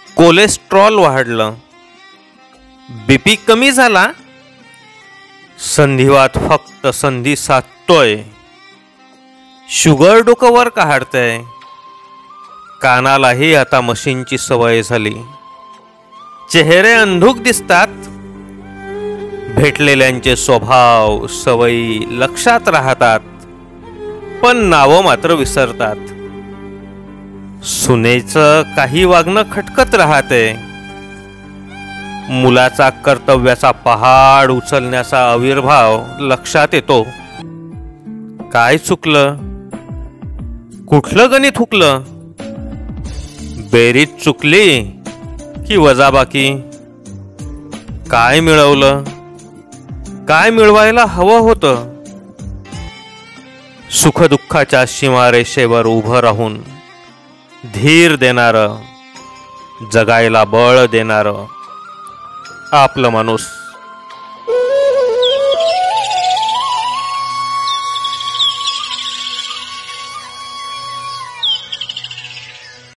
Cholesterol वाढलं, BP कमी झाला, संधिवात फक्त संधी साधतोय, शुगर डोकं वर काढतंय, कानालाही आता मशीनची सवय झाली, चेहरे अंधुक दिसतात, भेटलेल्यांचे स्वभाव सवयी लक्षात राहतात, पण नावं मात्र विसरतात. सुनेचं काही वागणं खटकत राहते, मुलाचा कर्तव्याचा पहाड उचलण्याचा आविर्भाव लक्षात येतो. काय चुकलं, कुठलं गणित हुकलं, बेरीज चुकली की वजाबाकी, काय मिळवलं, काय मिळवायला हवं होतं. सुखदुःखाच्या सीमारेषेवर उभं राहून धीर देणारं, जगायला बळ देणारं आपलं माणूस